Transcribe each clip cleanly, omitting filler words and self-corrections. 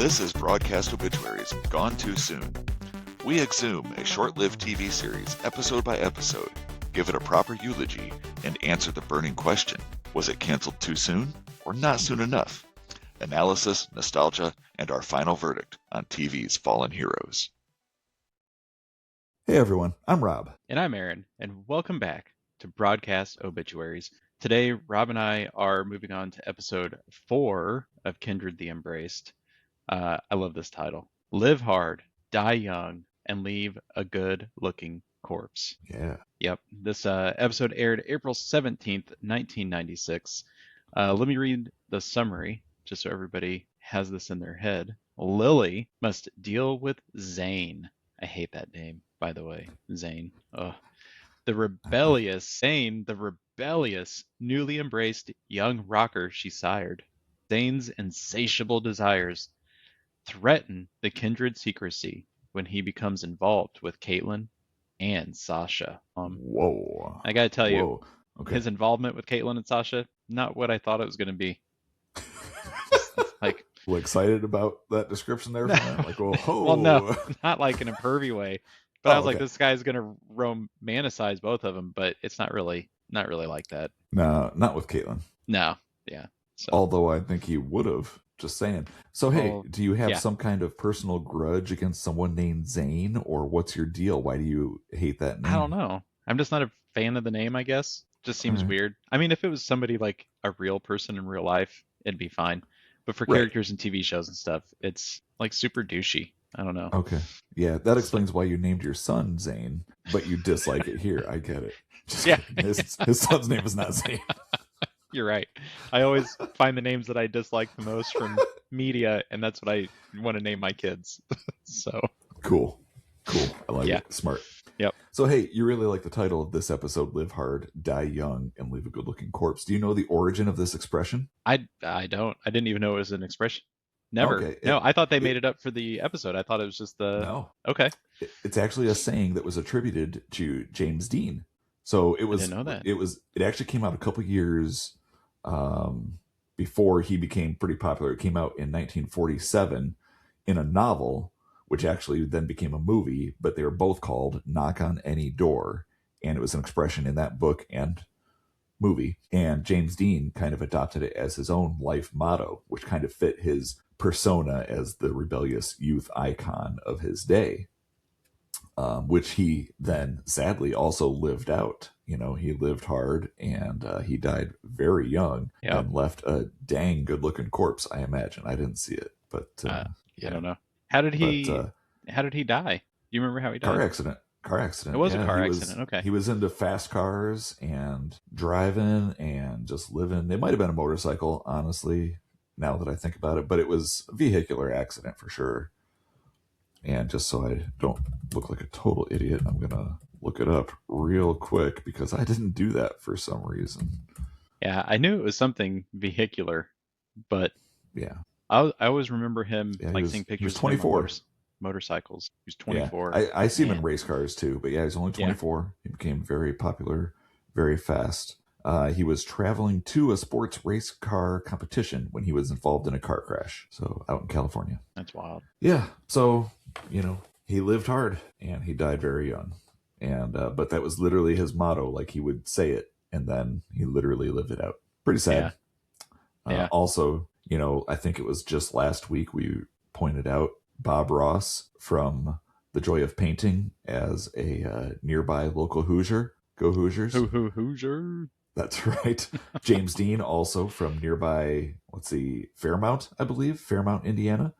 This is Broadcast Obituaries, Gone Too Soon. We exhume a short-lived TV series, episode by episode, give it a proper eulogy, and answer the burning question, was it canceled too soon or not soon enough? Analysis, nostalgia, and our final verdict on TV's fallen heroes. Hey everyone, I'm Rob. And I'm Aaron, and welcome back to Broadcast Obituaries. Today, Rob and I are moving on to episode 4 of Kindred the Embraced. I love this title. Live hard, die young, and leave a good-looking corpse. Yeah. Yep. This episode aired April 17th, 1996. Let me read the summary, just so everybody has this in their head. Lily must deal with Zane. I hate that name, by the way. Zane. Ugh. The rebellious, newly embraced young rocker she sired. Zane's insatiable desires threaten the kindred secrecy when he becomes involved with Caitlin and Sasha. Whoa. I gotta tell you, okay. His involvement with Caitlin and Sasha, not what I thought it was gonna be. Like, well, excited about that description there? Like, oh, well, no, not like in a pervy way. But I was like, okay. this guy's gonna romanticize both of them, but it's not really like that. No, not with Caitlin. No, yeah. So, although I think he would have. Just saying. So, hey, do you have some kind of personal grudge against someone named Zane, or what's your deal? Why do you hate that name? I don't know. I'm just not a fan of the name, I guess. Just seems weird. I mean, if it was somebody like a real person in real life, it'd be fine. But for characters in TV shows and stuff, it's like super douchey. I don't know. Okay. Yeah, that explains why you named your son Zane, but you dislike it here. I get it. His son's name is not Zane. You're right. I always find the names that I dislike the most from media, and that's what I want to name my kids. So Cool. I like it. Smart. Yep. So, hey, you really like the title of this episode, Live Hard, Die Young, and Leave a Good-Looking Corpse. Do you know the origin of this expression? I don't. I didn't even know it was an expression. Never. Okay. No, I thought they made it up for the episode. I thought it was just the... No. Okay. It's actually a saying that was attributed to James Dean. So it was... I didn't know that. It actually came out a couple years before he became pretty popular. It came out in 1947 in a novel, which actually then became a movie, but they were both called Knock on Any Door, and it was an expression in that book and movie. And James Dean kind of adopted it as his own life motto, which kind of fit his persona as the rebellious youth icon of his day, which he then sadly also lived out. You know, he lived hard, and he died very young and left a dang good-looking corpse, I imagine. I didn't see it, but I don't know. How did he die? Do you remember how he died? Car accident. It was a car accident. Okay. He was into fast cars and driving and just living. It might have been a motorcycle, honestly, now that I think about it, but it was a vehicular accident for sure. And just so I don't look like a total idiot, I'm going to look it up real quick because I didn't do that for some reason. Yeah, I knew it was something vehicular, but yeah, I always remember him seeing pictures. He was 24. Of motorcycles. He was 24. Yeah. I see him in race cars too, but yeah, he's only 24. He became very popular very fast. He was traveling to a sports race car competition when he was involved in a car crash. So out in California. That's wild. Yeah. So, he lived hard and he died very young. And, but that was literally his motto. Like he would say it and then he literally lived it out. Pretty sad. Yeah. Also, I think it was just last week we pointed out Bob Ross from The Joy of Painting as a nearby local Hoosier. Go Hoosiers. Hoosier. That's right. James Dean also from nearby, Fairmount, I believe. Fairmount, Indiana.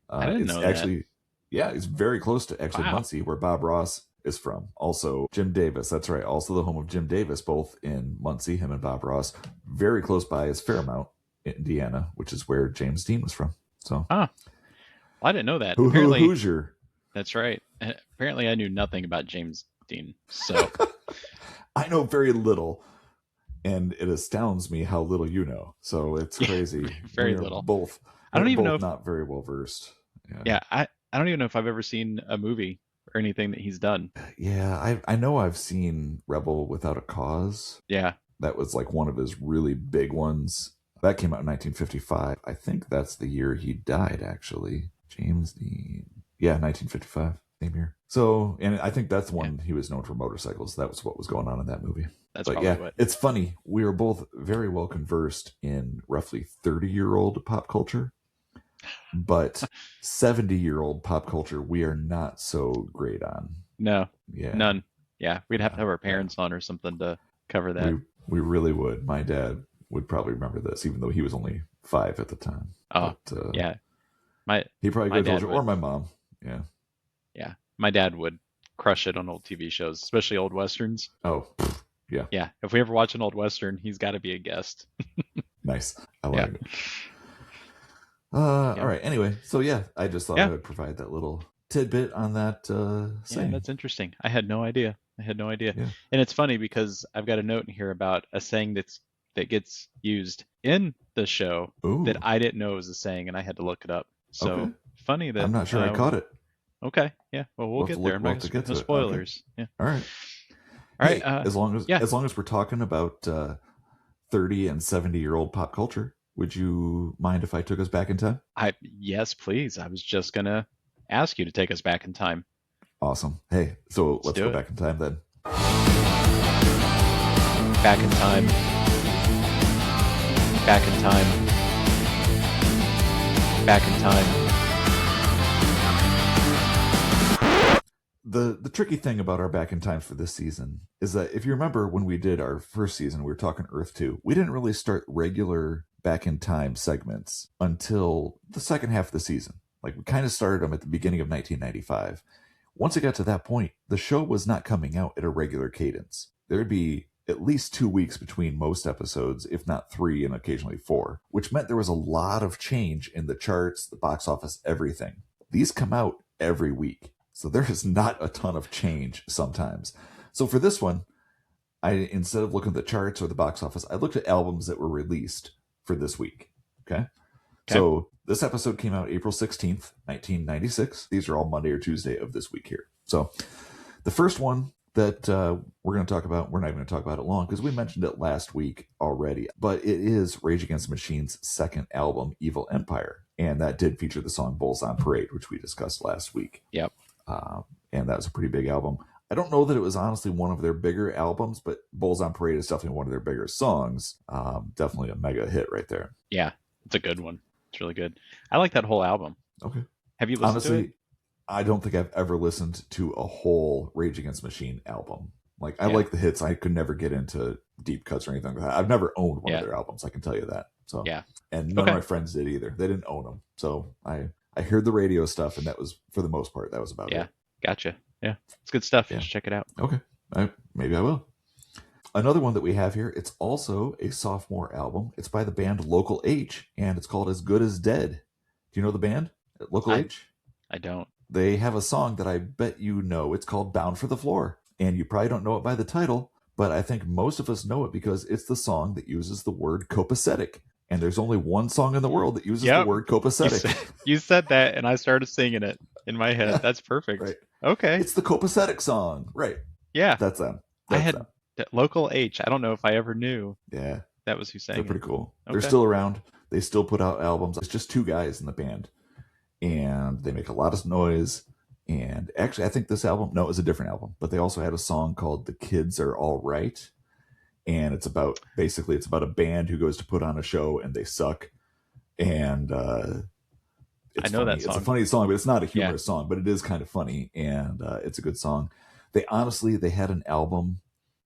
I didn't know that. Yeah, it's very close to Muncie, where Bob Ross is from. Also, Jim Davis. That's right. Also the home of Jim Davis, both in Muncie, him and Bob Ross. Very close by is Fairmount, Indiana, which is where James Dean was from. So, well, I didn't know that. Apparently, Hoosier. That's right. Apparently, I knew nothing about James Dean. So, I know very little, and it astounds me how little you know. So it's crazy. Very little. Both. I don't even know. Not very well versed. Yeah. I don't even know if I've ever seen a movie or anything that he's done. Yeah, I know I've seen Rebel Without a Cause. Yeah. That was like one of his really big ones. That came out in 1955. I think that's the year he died, actually. James Dean. Yeah, 1955. Same year. So, and I think that's one he was known for motorcycles. That was what was going on in that movie. That's but probably yeah, what. it's funny. We are both very well conversed in roughly 30-year-old pop culture, but 70-year-old pop culture we are not so great on. No, Yeah, none. Yeah, we'd have to have our yeah. parents on or something to cover that. We really would. My dad would probably remember this, even though he was only 5 at the time. Oh, but, yeah. He probably My could have dad told you, would. or my mom. Yeah. Yeah, my dad would crush it on old TV shows, especially old westerns. Oh, yeah. Yeah, if we ever watch an old western, he's got to be a guest. Nice. I Yeah. like it. All right. Anyway, so yeah, I just thought I would provide that little tidbit on that saying. Yeah, that's interesting. I had no idea. Yeah. And it's funny because I've got a note in here about a saying that gets used in the show that I didn't know was a saying, and I had to look it up. So funny that I'm not sure I caught it. Okay. Yeah. Well, we'll get there. I'm not going to get spoilers. Okay. Yeah. All right. All hey, right. As long as we're talking about 30 and 70-year-old pop culture, would you mind if I took us back in time? Yes, please. I was just going to ask you to take us back in time. Awesome. Hey, so let's go back in time then. Back in time. Back in time. Back in time. The tricky thing about our back in time for this season is that if you remember when we did our first season, we were talking Earth 2. We didn't really start regular back in time segments until the second half of the season. Like we kind of started them at the beginning of 1995. Once it got to that point, the show was not coming out at a regular cadence. There'd be at least 2 weeks between most episodes, if not 3 and occasionally 4, which meant there was a lot of change in the charts, the box office, everything. These come out every week. So there is not a ton of change sometimes. So for this one, instead of looking at the charts or the box office, I looked at albums that were released for this week. Okay. So this episode came out April 16th, 1996. These are all Monday or Tuesday of this week here. So the first one that we're going to talk about, we're not even going to talk about it long because we mentioned it last week already, but it is Rage Against the Machine's second album, Evil Empire. And that did feature the song Bulls on Parade, which we discussed last week. Yep. And that was a pretty big album. I don't know that it was honestly one of their bigger albums, but Bulls on Parade is definitely one of their bigger songs. Definitely a mega hit right there. Yeah, it's a good one. It's really good. I like that whole album. Okay. Have you listened to it? I don't think I've ever listened to a whole Rage Against the Machine album. Like, I like the hits. I could never get into deep cuts or anything like that. I've never owned one of their albums. I can tell you that. So and none of my friends did either. They didn't own them. So I heard the radio stuff, and that was, for the most part, that was about it. Yeah, gotcha. Yeah, it's good stuff. Just check it out. Okay. Maybe I will. Another one that we have here, it's also a sophomore album. It's by the band Local H, and it's called As Good as Dead. Do you know the band, Local H? I don't. They have a song that I bet you know. It's called Bound for the Floor, and you probably don't know it by the title, but I think most of us know it because it's the song that uses the word copacetic. And there's only one song in the world that uses the word copacetic. You said that, and I started singing it in my head. That's perfect. Right. Okay. It's the copacetic song. Right. Yeah. That's them. I had Local H. I don't know if I ever knew. Yeah. That was who sang They're it. pretty cool. Okay. They're still around. They still put out albums. It's just 2 guys in the band. And they make a lot of noise. And actually, I think this album, no, it was a different album. But they also had a song called The Kids Are All Right. And it's about a band who goes to put on a show and they suck. And I know that song. It's a funny song, but it's not a humorous song, but it is kind of funny. And it's a good song. They had an album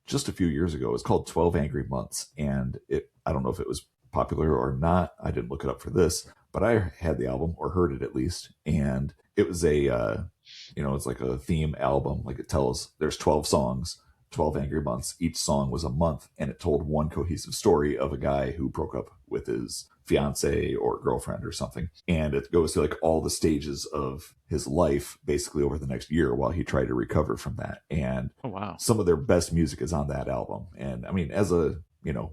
just a few years ago. It's called 12 Angry Months. And I don't know if it was popular or not. I didn't look it up for this, but I had the album, or heard it at least. And it was it's like a theme album. Like, it tells there's 12 songs. 12 Angry Months. Each song was a month, and it told one cohesive story of a guy who broke up with his fiance or girlfriend or something. And it goes through like all the stages of his life basically over the next year while he tried to recover from that. And some of their best music is on that album. And I mean, as a,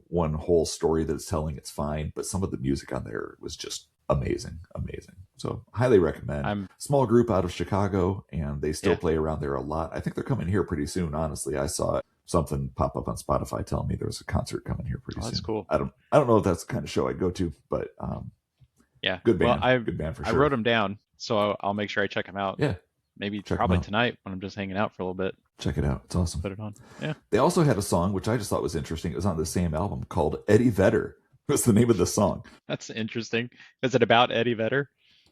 one whole story that it's telling, it's fine, but some of the music on there was just amazing. So highly recommend. Small group out of Chicago, and they still play around there a lot. I think they're coming here pretty soon. Honestly, I saw something pop up on Spotify telling me there was a concert coming here pretty soon. That's cool. I don't know if that's the kind of show I'd go to, but good band. Well, good band for sure. I wrote them down So I'll make sure I check them out. Yeah, Maybe check 'em probably out. tonight when I'm just hanging out for a little bit. Check it out. It's awesome. Put it on. Yeah. They also had a song which I just thought was interesting. It was on the same album called Eddie Vedder. That's the name of the song. That's interesting. Is it about Eddie Vedder?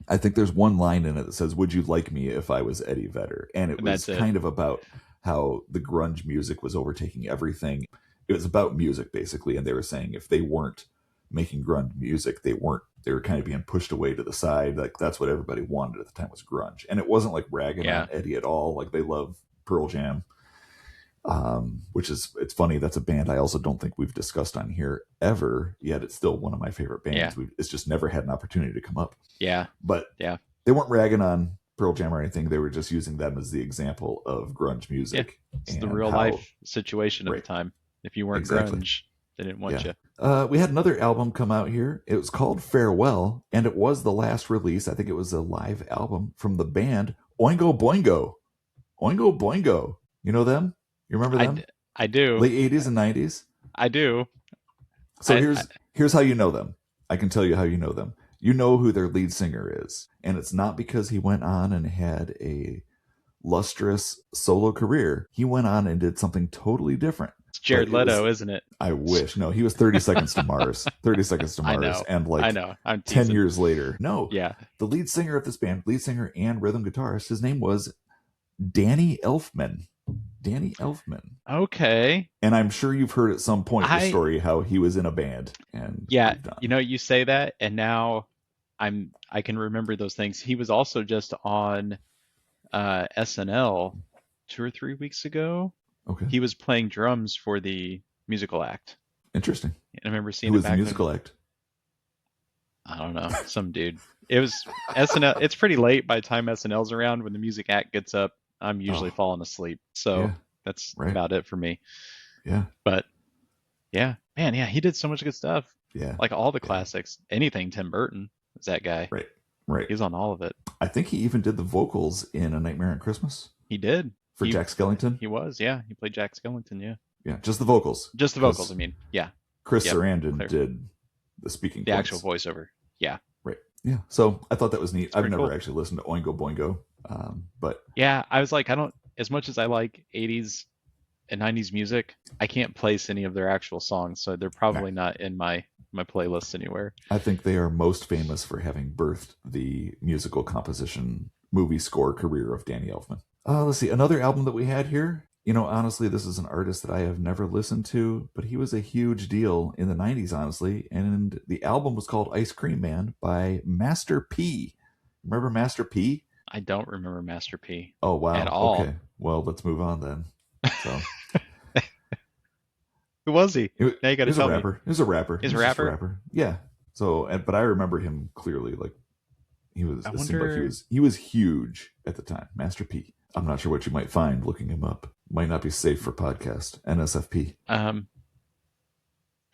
I think there's one line in it that says, "Would you like me if I was Eddie Vedder?" And it was kind of about how the grunge music was overtaking everything. It was about music, basically. And they were saying if they weren't making grunge music, they were kind of being pushed away to the side. Like that's what everybody wanted at the time was grunge. And it wasn't like ragging on Eddie at all. Like they love Pearl Jam. Which is, it's funny, that's a band I also don't think we've discussed on here ever, yet it's still one of my favorite bands. It's just never had an opportunity to come up. But they weren't ragging on Pearl Jam or anything. They were just using them as the example of grunge music. It's the real life situation at the time. If you weren't grunge, they didn't want you. We had another album come out here. It was called Farewell, and it was the last release. I think it was a live album from the band Oingo Boingo. Oingo Boingo. You know them? You remember them? I do. Late 80s and 90s? I do. So here's how you know them. I can tell you how you know them. You know who their lead singer is. And it's not because he went on and had a lustrous solo career. He went on and did something totally different. It's Jared Leto, isn't it? I wish. No, he was 30 Seconds to Mars. 30 Seconds to Mars. I know. And like I know. I'm 10 years later. No. Yeah. The lead singer of this band, lead singer and rhythm guitarist, his name was Danny Elfman. Danny Elfman. Okay. And I'm sure you've heard at some point the story how he was in a band. And you know, you say that, and now I can remember those things. He was also just on SNL 2 or 3 weeks ago. Okay. He was playing drums for the musical act. Interesting. And I remember seeing who was the musical act? I don't know, some dude. It was SNL. It's pretty late by the time SNL's around. When the music act gets up, I'm usually falling asleep. So that's about it for me. Yeah. But yeah, man, he did so much good stuff. Yeah. Like all the classics. Anything Tim Burton was that guy. Right. He's on all of it. I think he even did the vocals in A Nightmare on Christmas. He did. For Jack Skellington? He was, yeah. He played Jack Skellington, yeah. Yeah, just the vocals. Just the vocals, I mean, yeah. Chris Sarandon did the speaking points. Actual voiceover, yeah. Right. Yeah, so I thought that was neat. I've never actually listened to Oingo Boingo, but... Yeah, I was like, as much as I like 80s and 90s music, I can't place any of their actual songs, so they're probably not in my playlist anywhere. I think they are most famous for having birthed the musical composition movie score career of Danny Elfman. Let's see, another album that we had here. You know, honestly, this is an artist that I have never listened to, but he was a huge deal in the 90s, honestly. And the album was called Ice Cream Man by Master P. Remember Master P? I don't remember Master P. Oh, wow. At all. Okay. Well, let's move on then. So... Who was he? Now you got to tell me. He was a rapper. He's a rapper? Yeah. So, but I remember him clearly. Like he was. It seemed like he was huge at the time. Master P. I'm not sure what you might find looking him up. Might not be safe for podcast. NSFP.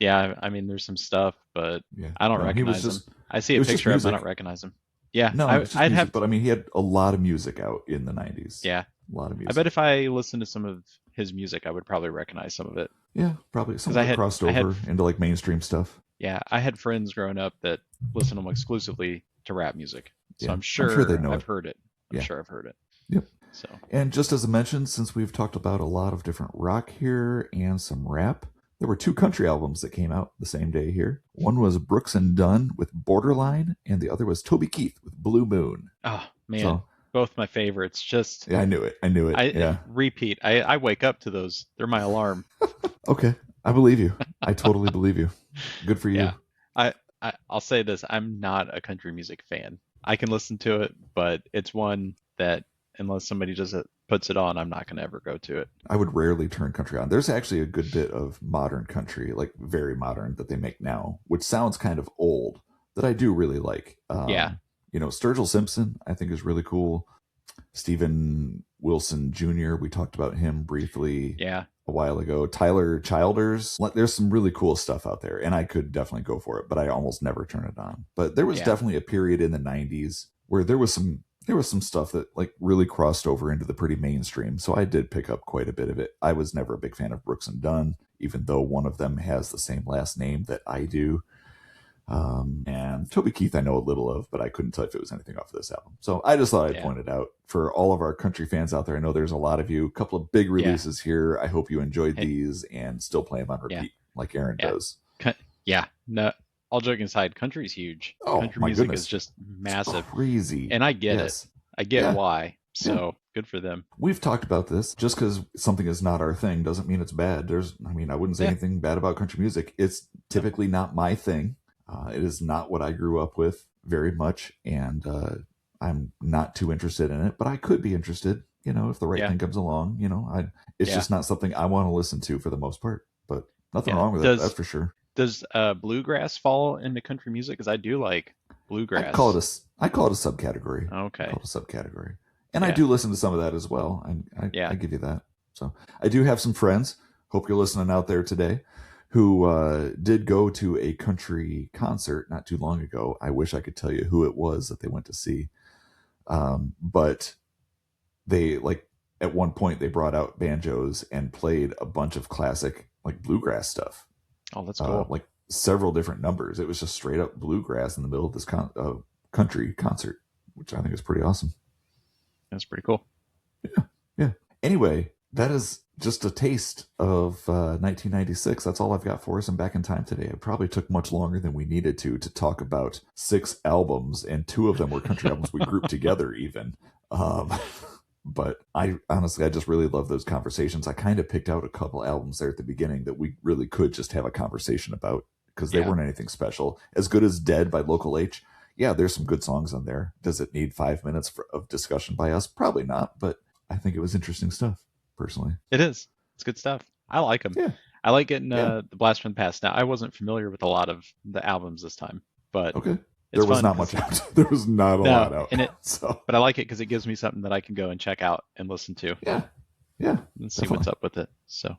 Yeah. I mean, there's some stuff, but I don't recognize him. I see a picture of him. I don't recognize him. Yeah. No, but I mean, he had a lot of music out in the 90s. Yeah. A lot of music. I bet if I listened to some of his music, I would probably recognize some of it. Yeah, probably. Some of it crossed over into like mainstream stuff. Yeah, I had friends growing up that listened to them exclusively to rap music. So I'm sure they know I've heard it. I'm sure I've heard it. Yep. So. And just as I mentioned, since we've talked about a lot of different rock here and some rap, there were 2 country albums that came out the same day here. One was Brooks and Dunn with Borderline, and the other was Toby Keith with Blue Moon. Oh, man. Both my favorites. Just I knew it. Repeat. I wake up to those. They're my alarm. Okay. I believe you. I totally believe you. Good for you. Yeah. I'll say this. I'm not a country music fan. I can listen to it, but it's one that unless somebody just puts it on, I'm not going to ever go to it. I would rarely turn country on. There's actually a good bit of modern country, like very modern, that they make now, which sounds kind of old, that I do really like. You know, Sturgill Simpson, I think, is really cool. Stephen Wilson Jr., we talked about him briefly a while ago. Tyler Childers. There's some really cool stuff out there, and I could definitely go for it, but I almost never turn it on. But there was definitely a period in the 90s where there was some stuff that like really crossed over into the pretty mainstream. So I did pick up quite a bit of it. I was never a big fan of Brooks and Dunn, even though one of them has the same last name that I do. And Toby Keith I know a little of, but I couldn't tell if it was anything off of this album. So I just thought I'd point it out for all of our country fans out there. I know there's a lot of you. A couple of big releases here. I hope you enjoyed these and still play them on repeat like Aaron does. Yeah. No, all joking aside, country's huge. Oh, country my music goodness. is just massive. It's crazy. And I get it. I get why. So good for them. We've talked about this. Just because something is not our thing doesn't mean it's bad. I wouldn't say anything bad about country music. It's typically not my thing. It is not what I grew up with very much, and I'm not too interested in it, but I could be interested, if the right thing comes along, it's just not something I want to listen to for the most part, but nothing wrong with it, that's for sure. Does bluegrass fall into country music? Because I do like bluegrass. I call it a subcategory. Okay. I call it a subcategory. And I do listen to some of that as well. I give you that. So I do have some friends, hope you're listening out there today, who did go to a country concert not too long ago. I wish I could tell you who it was that they went to see. But they, at one point, they brought out banjos and played a bunch of classic, bluegrass stuff. Oh, that's cool. Several different numbers. It was just straight up bluegrass in the middle of this country concert, which I think is pretty awesome. That's pretty cool. Yeah. Anyway, that is just a taste of 1996. That's all I've got for us. I'm back in time today. It probably took much longer than we needed to talk about 6 albums, and 2 of them were country albums we grouped together even. But I just really love those conversations. I kind of picked out a couple albums there at the beginning that we really could just have a conversation about because they weren't anything special. As good as Dead by Local H. Yeah, there's some good songs on there. Does it need 5 minutes of discussion by us? Probably not, but I think it was interesting stuff, personally. It is. It's good stuff. I like them. Yeah. I like getting the Blast from the Past. Now, I wasn't familiar with a lot of the albums this time, but there was not much out. There was not a lot out. But I like it because it gives me something that I can go and check out and listen to. Yeah. And see what's up with it. So.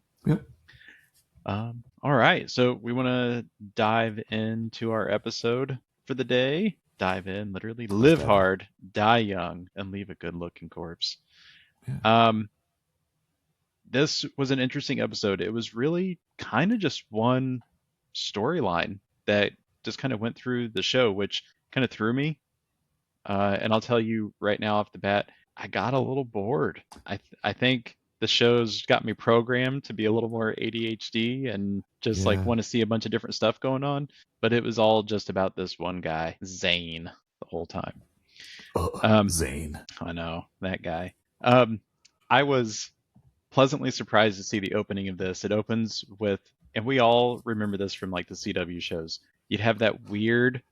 All right. So we want to dive into our episode for the day. Dive in, literally. Live hard, die young, and leave a good-looking corpse. Yeah. This was an interesting episode. It was really kind of just one storyline that just kind of went through the show, which kind of threw me. And I'll tell you right now off the bat, I got a little bored. I think the show's got me programmed to be a little more ADHD and just want to see a bunch of different stuff going on. But it was all just about this one guy, Zane, the whole time. Zane. I know, that guy. I was pleasantly surprised to see the opening of this. It opens with, and we all remember this from the CW shows, you'd have that weird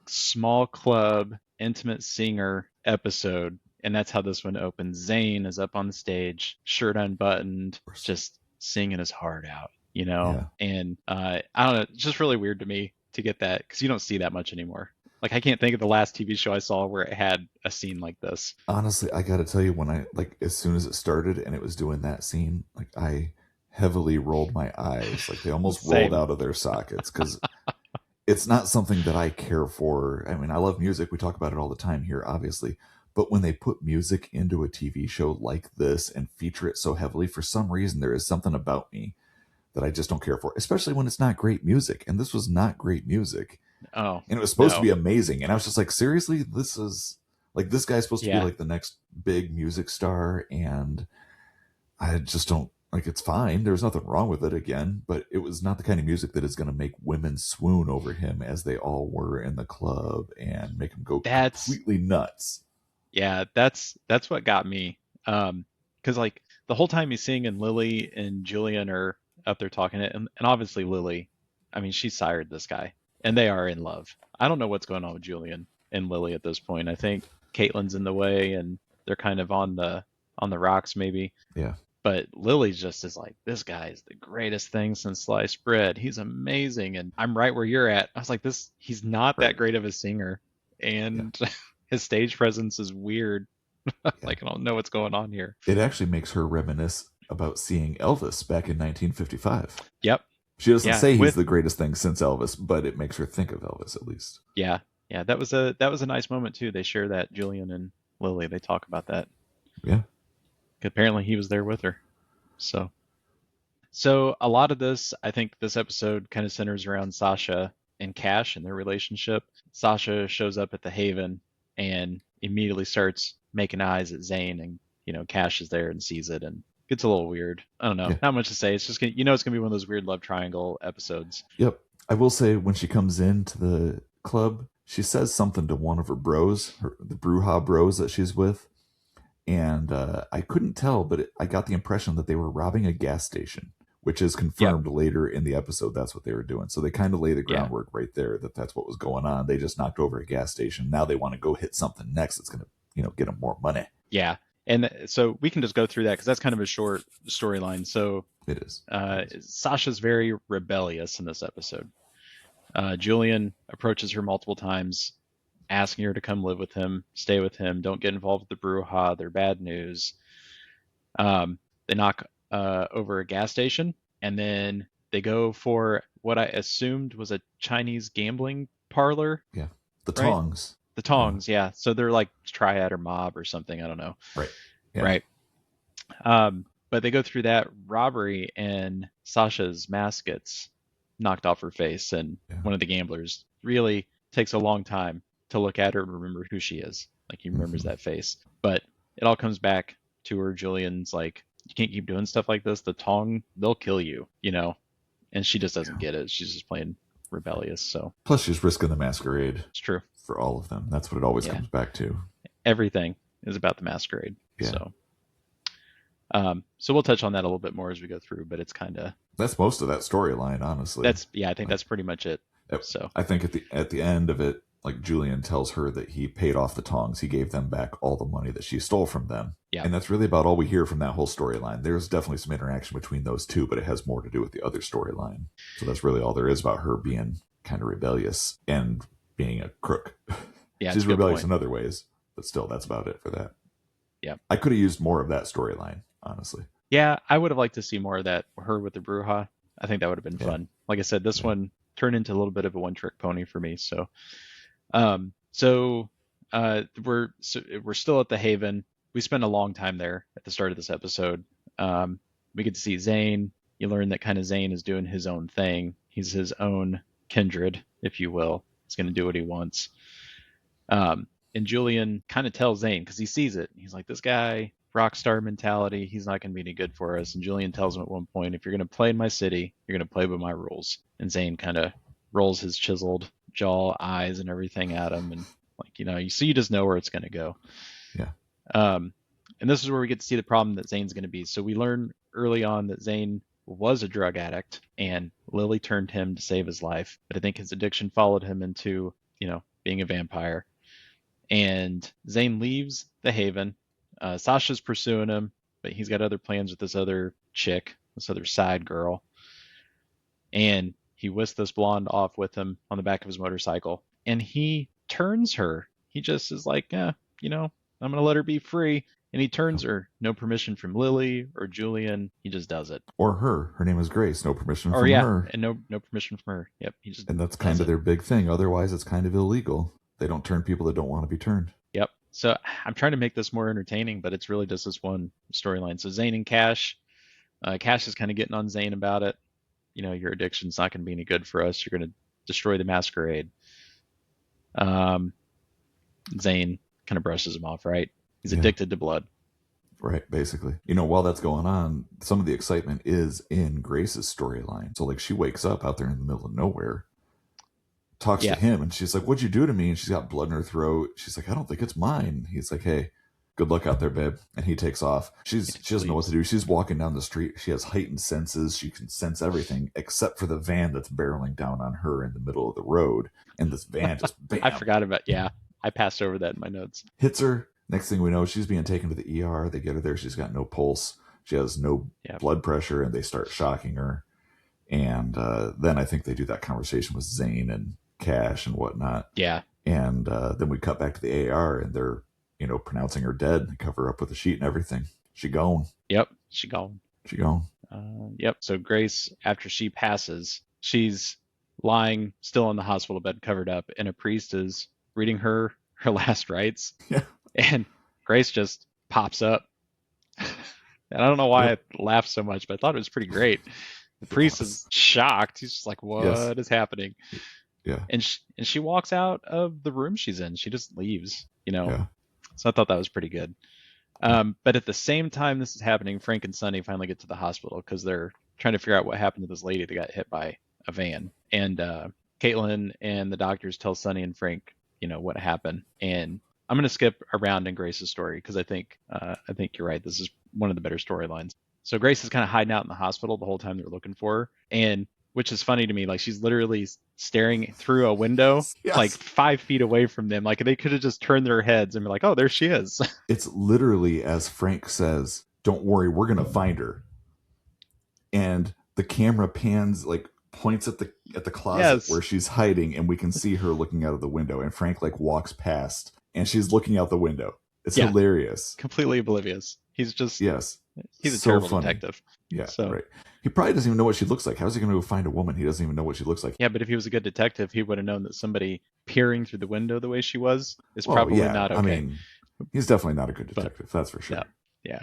small club intimate singer episode, and that's how this one opens. Zane is up on the stage, shirt unbuttoned, just singing his heart out, and I don't know, it's just really weird to me to get that because you don't see that much anymore. I can't think of the last TV show I saw where it had a scene like this. Honestly, I got to tell you, when I as soon as it started and it was doing that scene, I heavily rolled my eyes. They almost rolled out of their sockets because it's not something that I care for. I mean, I love music. We talk about it all the time here, obviously. But when they put music into a TV show like this and feature it so heavily, for some reason, there is something about me that I just don't care for, especially when it's not great music. And this was not great music. Oh, and it was supposed to be amazing. And I was just seriously, this is this guy's supposed to be the next big music star. And I just don't it's fine. There's nothing wrong with it again, but it was not the kind of music that is going to make women swoon over him as they all were in the club and make him go completely nuts. Yeah. That's what got me. Cause the whole time he's singing, Lily and Julian are up there talking it. And obviously Lily, I mean, she sired this guy. And they are in love. I don't know what's going on with Julian and Lily at this point. I think Caitlin's in the way, and they're kind of on the rocks, maybe. Yeah. But Lily just is this guy is the greatest thing since sliced bread. He's amazing, and I'm right where you're at. I was he's not that great of a singer, and his stage presence is weird. I don't know what's going on here. It actually makes her reminisce about seeing Elvis back in 1955. Yep. She doesn't say he's the greatest thing since Elvis, but it makes her think of Elvis at least. Yeah. That was a nice moment too. They share that, Julian and Lily. They talk about that. Yeah. Apparently he was there with her. So a lot of this, I think this episode kind of centers around Sasha and Cash and their relationship. Sasha shows up at the Haven and immediately starts making eyes at Zane, and Cash is there and sees it and gets a little weird. I don't know, Yeah. not much to say. It's just it's gonna be one of those weird love triangle episodes. Yep. I will say when she comes into the club, she says something to one of her bros, the Bruja bros that she's with. And I couldn't tell, but I got the impression that they were robbing a gas station, which is confirmed later in the episode. That's what they were doing. So they kind of lay the groundwork right there that that's what was going on. They just knocked over a gas station. Now they want to go hit something next that's going to, get them more money. Yeah. And so we can just go through that because that's kind of a short storyline. So it is. Sasha's very rebellious in this episode. Julian approaches her multiple times, asking her to come live with him, stay with him, don't get involved with the Bruja, they're bad news. They knock over a gas station, and then they go for what I assumed was a Chinese gambling parlor. Yeah, the Tongs. The Tongs, yeah. So they're like triad or mob or something, I don't know. Right. Yeah. Right. But they go through that robbery, and Sasha's mask gets knocked off her face, and one of the gamblers really takes a long time to look at her and remember who she is. Like, he remembers that face. But it all comes back to her. Julian's like, you can't keep doing stuff like this. The Tong, they'll kill you, And she just doesn't get it. She's just plain rebellious. So plus she's risking the masquerade. It's true. For all of them. That's what it always comes back to. Everything is about the masquerade. Yeah. So we'll touch on that a little bit more as we go through, but it's kind of... That's most of that storyline, honestly. I think that's pretty much it. So I think at the end of it, like, Julian tells her that he paid off the Tongs. He gave them back all the money that she stole from them. Yeah. And that's really about all we hear from that whole storyline. There's definitely some interaction between those two, but it has more to do with the other storyline. So that's really all there is about her being kind of rebellious and being a crook. Yeah, she's rebellious in other ways, but still, that's about it for that. Yeah. I could have used more of that storyline, honestly. Yeah, I would have liked to see more of that, her with the Bruja. I think that would have been fun. Like I said, this one turned into a little bit of a one-trick pony for me. So, we're still at the Haven. We spend a long time there at the start of this episode. We get to see Zane. You learn that kind of Zane is doing his own thing. He's his own kindred, if you will. He's going to do what he wants. And Julian kind of tells Zane, because he sees it. He's like, this guy, rock star mentality, he's not going to be any good for us. And Julian tells him at one point, if you're going to play in my city, you're going to play by my rules. And Zane kind of rolls his chiseled jaw, eyes, and everything at him. And you just know where it's going to go. Yeah. And this is where we get to see the problem that Zane's going to be. So we learn early on that Zane was a drug addict, and Lily turned him to save his life. But I think his addiction followed him into, being a vampire. And Zane leaves the Haven. Sasha's pursuing him, but he's got other plans with this other chick, this other side girl. And he whisks this blonde off with him on the back of his motorcycle. And he turns her. He just is like, I'm going to let her be free. And he turns her. No permission from Lily or Julian. He just does it. Or her. Her name is Grace. No permission from her. And no permission from her. Yep. And that's kind of their big thing. Otherwise, it's kind of illegal. They don't turn people that don't want to be turned. Yep. So I'm trying to make this more entertaining, but it's really just this one storyline. So Zane and Cash. Cash is kind of getting on Zane about it. Your addiction's not going to be any good for us. You're going to destroy the masquerade. Zane kind of brushes him off, right? He's addicted to blood. Right, basically. While that's going on, some of the excitement is in Grace's storyline. So, she wakes up out there in the middle of nowhere, talks to him, and she's like, what'd you do to me? And she's got blood in her throat. She's like, I don't think it's mine. He's like, hey, good luck out there, babe. And he takes off. She doesn't know what to do. She's walking down the street. She has heightened senses. She can sense everything except for the van that's barreling down on her in the middle of the road. And this van just, bam. I forgot about, I passed over that in my notes. Hits her. Next thing we know, she's being taken to the ER. They get her there. She's got no pulse. She has no blood pressure, and they start shocking her. And then I think they do that conversation with Zane and Cash and whatnot. Yeah. And then we cut back to the AR, and they're, pronouncing her dead. They cover her up with a sheet and everything. She gone. Yep. She gone. Yep. So Grace, after she passes, she's lying still in the hospital bed, covered up, and a priest is reading her last rites. Yeah. And Grace just pops up. And I don't know why I laughed so much, but I thought it was pretty great. The priest is shocked. He's just like, what is happening? Yeah. And she walks out of the room she's in. She just leaves, Yeah. So I thought that was pretty good. But at the same time this is happening, Frank and Sonny finally get to the hospital because they're trying to figure out what happened to this lady that got hit by a van. And Caitlin and the doctors tell Sonny and Frank, what happened. And I'm going to skip around in Grace's story because I think you're right. This is one of the better storylines. So Grace is kind of hiding out in the hospital the whole time they're looking for her, and which is funny to me. Like she's literally staring through a window, Yes. like 5 feet away from them. Like they could have just turned their heads and be like, "Oh, there she is." It's literally as Frank says, "Don't worry, we're gonna find her." And the camera pans, like points at the closet Yes. where she's hiding, and we can see her looking out of the window. And Frank like walks past, and she's looking out the window. It's hilarious. Completely oblivious. He's just He's a so terrible funny. detective. Yeah, So- right. He probably doesn't even know what she looks like. How's he going to go find a woman? He doesn't even know what she looks like. Yeah, but if he was a good detective, he would have known that somebody peering through the window the way she was is Well, probably yeah, not okay. I mean, he's definitely not a good detective. That's for sure. Yeah.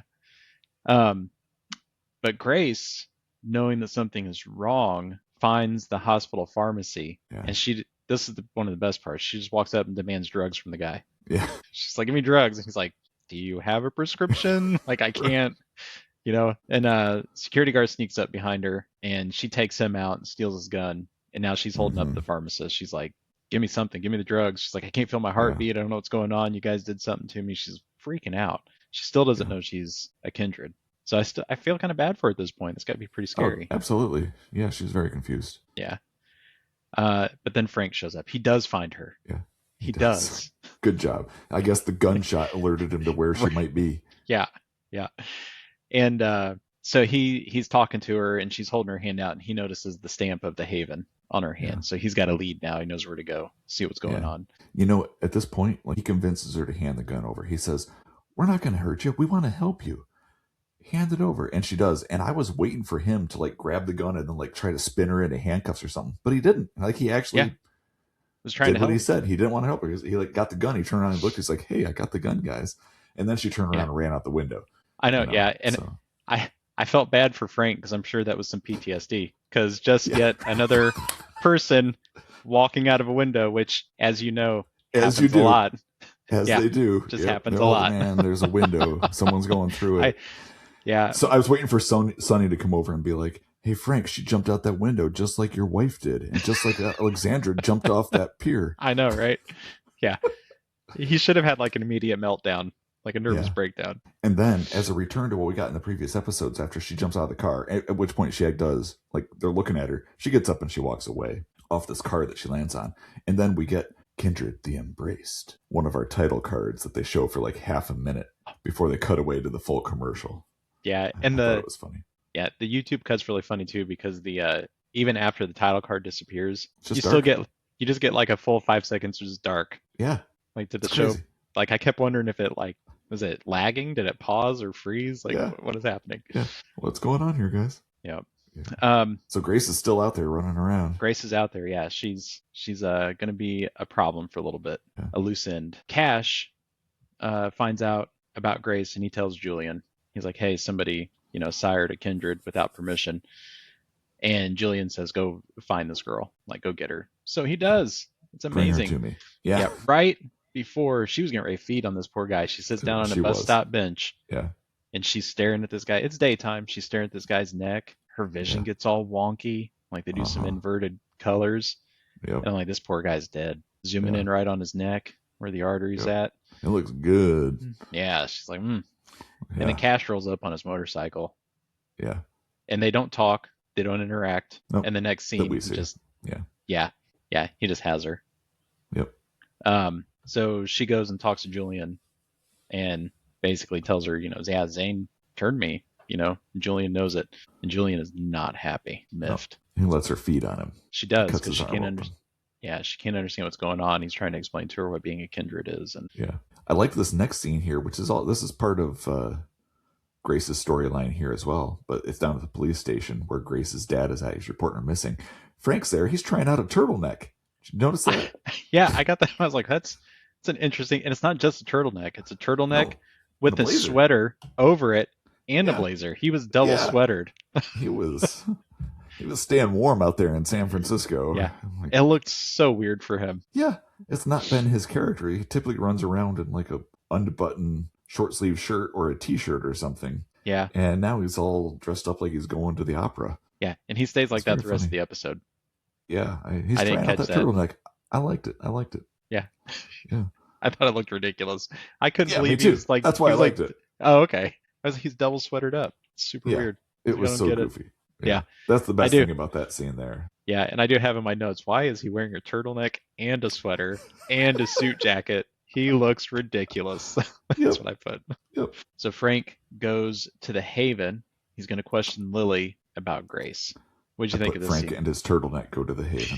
But Grace, knowing that something is wrong, finds the hospital pharmacy, Yeah. and this is one of the best parts. She just walks up and demands drugs from the guy. Yeah. She's like, "Give me drugs," and he's like, "Do you have a prescription?" Like, I can't, And security guard sneaks up behind her, and she takes him out and steals his gun. And now she's holding up the pharmacist. She's like, "Give me something. Give me the drugs." She's like, "I can't feel my heartbeat. I don't know what's going on. You guys did something to me." She's freaking out. She still doesn't know she's a Kindred. So I feel kind of bad for her at this point. It's got to be pretty scary. Oh, absolutely. Yeah, she's very confused. Yeah. But then Frank shows up. He does find her. Yeah. He does. Good job. I guess the gunshot alerted him to where she might be. Yeah. And so he's talking to her, and she's holding her hand out, and he notices the stamp of the Haven on her hand. Yeah. So he's got a lead now. He knows where to go, see what's going on. At this point, he convinces her to hand the gun over. He says, "We're not going to hurt you. We want to help you. Hand it over." And she does. And I was waiting for him to grab the gun and then try to spin her into handcuffs or something. But he didn't. He actually was trying to help. What he said. He didn't want to help her. He got the gun. He turned around and looked. He's like, "Hey, I got the gun, guys." And then she turned around and ran out the window. I know. Yeah. And so. I felt bad for Frank because I'm sure that was some PTSD. Because just yet another person walking out of a window, which, as you know, happens a lot. As they do. Just happens a lot. Man, there's a window. Someone's going through it. Yeah. So I was waiting for Sonny to come over and be like, "Hey, Frank, she jumped out that window just like your wife did. And just like Alexandra jumped off that pier." I know, right? Yeah. He should have had an immediate meltdown, like a nervous breakdown. And then, as a return to what we got in the previous episodes, after she jumps out of the car, at which point she does, they're looking at her, she gets up and she walks away off this car that she lands on. And then we get Kindred the Embraced, one of our title cards that they show for half a minute before they cut away to the full commercial. Yeah, and I thought it was funny. Yeah, the YouTube cut's really funny too because the even after the title card disappears, you just get a full 5 seconds just dark. Yeah. Did the show crazy. I kept wondering if it was it lagging? Did it pause or freeze? What is happening? Yeah. What's going on here, guys? Yep. Yeah. So Grace is still out there running around. Grace is out there, yeah. She's gonna be a problem for a little bit, a loose end. Cash finds out about Grace and he tells Julian. He's like, "Hey, somebody, sired a Kindred without permission." And Julian says, "Go find this girl. Go get her." So he does. It's amazing. Bring her to me. Yeah. Right before she was getting ready to feed on this poor guy, she sits down on a bus stop bench. Yeah. And she's staring at this guy. It's daytime. She's staring at this guy's neck. Her vision gets all wonky. They do some inverted colors. Yep. And this poor guy's dead. Zooming in right on his neck where the artery's at. It looks good. Yeah. She's like, And then Cash rolls up on his motorcycle. Yeah. And they don't talk. They don't interact. Nope. And the next scene just he just has her. Yep. So she goes and talks to Julian and basically tells her, Zane turned me, Julian knows it. And Julian is not happy, miffed. No. He lets her feed on him. She does because she can't understand. Yeah, she can't understand what's going on. He's trying to explain to her what being a Kindred is. And I like this next scene here, which is this is part of Grace's storyline here as well, but it's down at the police station where Grace's dad is at. He's reporting her missing. Frank's there. He's trying out a turtleneck. Did you notice that? Yeah, I got that. I was like, that's an interesting, and it's not just a turtleneck. It's a turtleneck with a sweater over it and a blazer. He was double sweatered. He was. He was staying warm out there in San Francisco. Yeah. Like, It looked so weird for him. yeah, it's not been his character. He typically runs around in like a unbuttoned short sleeve shirt or a t-shirt or something. Yeah. And now he's all dressed up like he's going to the opera. Yeah. And he stays like It's that very the rest of funny. the episode. Yeah, he's I didn't trying out catch that that. turtleneck. I liked it. Yeah. Yeah. I thought it looked ridiculous. I couldn't Yeah, believe me he too. was like, That's why he I was liked like, it. oh, okay. He's double sweatered up. Super Yeah. weird. It I was don't so get it. goofy. Yeah. That's the best do. thing about that scene there. Yeah, and I do have in my notes, why is he wearing a turtleneck and a sweater and a suit jacket? He looks ridiculous. That's Yep. what I put. Yep. So Frank goes to the Haven. He's going to question Lily about Grace. What did you think of this Frank scene? and his turtleneck go to the Haven.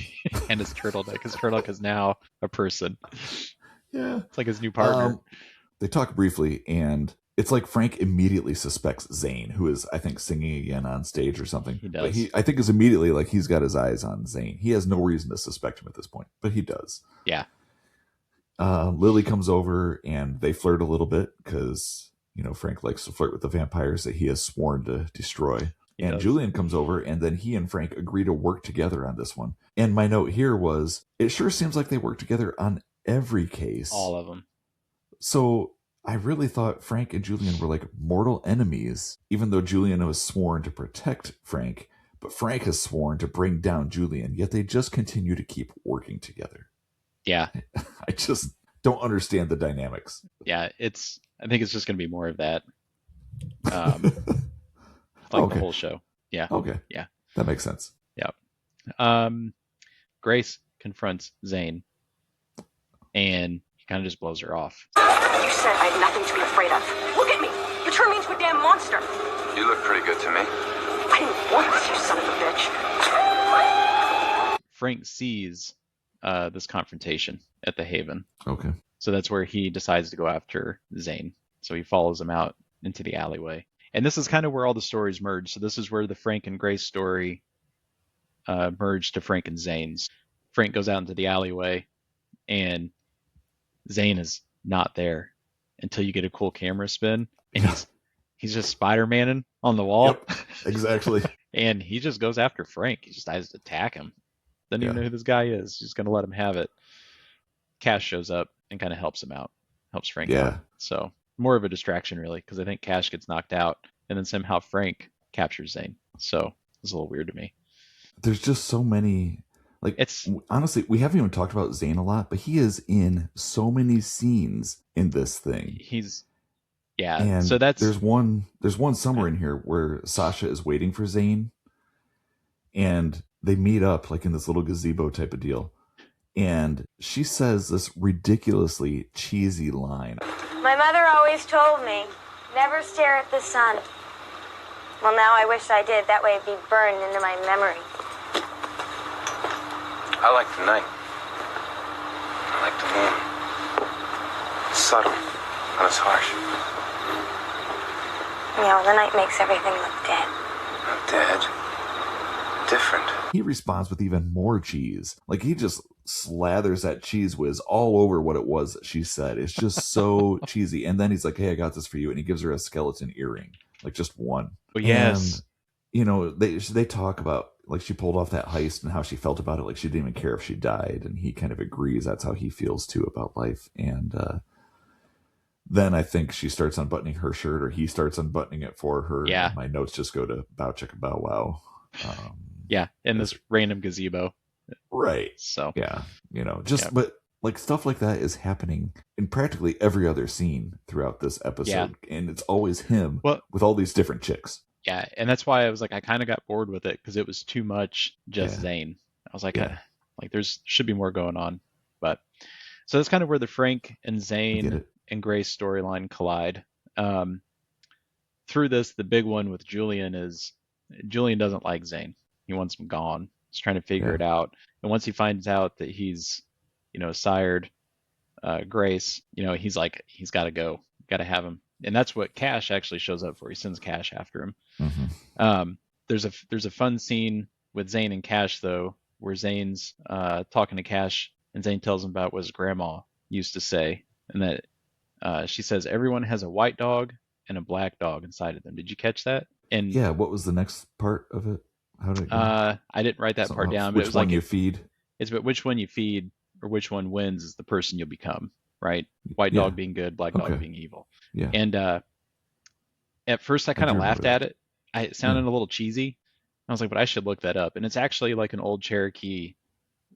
And his turtleneck. His turtleneck is now a person. Yeah. It's like his new partner. They talk briefly, and it's like Frank immediately suspects Zane, who is, I think, singing again on stage or something. He does. But I think, is immediately like he's got his eyes on Zane. He has no reason to suspect him at this point, but he does. Yeah. Lily comes over, and they flirt a little bit because, Frank likes to flirt with the vampires that he has sworn to destroy. He And does. Julian comes over, and then he and Frank agree to work together on this one. And my note here was, it sure seems like they work together on every case. All of them. So I really thought Frank and Julian were like mortal enemies, even though Julian was sworn to protect Frank, but Frank has sworn to bring down Julian, yet they just continue to keep working together. Yeah. I just don't understand the dynamics. Yeah. I think it's just going to be more of that. Like Okay. the whole show. Yeah. Okay. Yeah. That makes sense. Grace confronts Zane, and he kind of just blows her off. You said I had nothing to be afraid of. Look at me. You turned me into a damn monster. You look pretty good to me. I didn't want this, you son of a bitch. Frank sees this confrontation at the Haven. Okay. So that's where he decides to go after Zane. So he follows him out into the alleyway. And this is kind of where all the stories merge. So this is where the Frank and Grace story merged to Frank and Zane's. Frank goes out into the alleyway, and Zane is not there until you get a cool camera spin, and he's just Spider-Manning on the wall. Yep, exactly. And he just goes after Frank. He just decides to attack him. Doesn't even know who this guy is. He's going to let him have it. Cash shows up and kind of helps him out, helps Frank out. So more of a distraction, really, because I think Cash gets knocked out, and then somehow Frank captures Zane. So it's a little weird to me. There's just so many. Like, honestly, we haven't even talked about Zane a lot, but he is in so many scenes in this thing. And so there's one summer in here where Sasha is waiting for Zane, and they meet up like in this little gazebo type of deal, and she says this ridiculously cheesy line. My mother always told me, never stare at the sun. Well, now I wish I did. That way it'd be burned into my memory. I like the night. I like the moon. It's subtle, and it's harsh. The night makes everything look dead. Not dead. Different. He responds with even more cheese. Like, he just slathers that cheese whiz all over what it was that she said. It's just so cheesy. And then he's like, hey, I got this for you. And he gives her a skeleton earring. Like, just one. Oh, yes. And, they talk about, like, she pulled off that heist and how she felt about it. Like, she didn't even care if she died. And he kind of agrees that's how he feels, too, about life. And then I think she starts unbuttoning her shirt, or he starts unbuttoning it for her. Yeah. And my notes just go to bow chicka bow wow. In this random gazebo. Right. So. Yeah. But like stuff like that is happening in practically every other scene throughout this episode. Yeah. And it's always him with all these different chicks. Yeah. And that's why I was like, I kind of got bored with it because it was too much just Zane. I was like, there's should be more going on. But so that's kind of where the Frank and Zane and Grace storyline collide. Through this, the big one with Julian is Julian doesn't like Zane. He wants him gone. He's trying to figure it out. And once he finds out that he's, sired Grace, he's like, he's got to go. Got to have him. And that's what Cash actually shows up for. He sends Cash after him. Mm-hmm. There's a fun scene with Zane and Cash, though, where Zane's talking to Cash, and Zane tells him about what his grandma used to say. And that she says, everyone has a white dog and a black dog inside of them. Did you catch that? And yeah, what was the next part of it? How did it go? I didn't write that part Something else. down, but it Which was one like you feed? it's but which one you feed or which one wins is the person you'll become, right? White Yeah. dog being good, black dog Okay. being evil. Yeah. And at first I kind do of remember laughed that. at it. It sounded a little cheesy. I was like, but I should look that up. And it's actually like an old Cherokee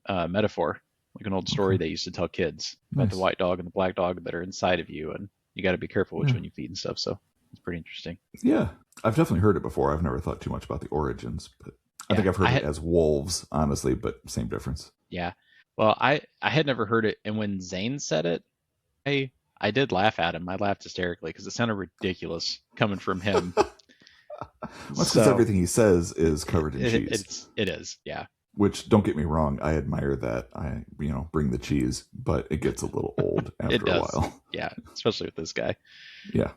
metaphor, like an old story Okay. they used to tell kids about the Nice. white dog and the black dog that are inside of you, and you got to be careful which Yeah. one you feed and stuff. So it's pretty interesting. Yeah. I've definitely heard it before. I've never thought too much about the origins, but I Yeah, think I've heard I it had- as wolves, honestly, but same difference. Yeah. Well, I had never heard it, and when Zane said it, I did laugh at him. I laughed hysterically because it sounded ridiculous coming from him. Well, it's because everything he says is covered in cheese. It is, yeah. Which, don't get me wrong, I admire that. I, bring the cheese, but it gets a little old after It a does. while. Yeah, especially with this guy. Yeah.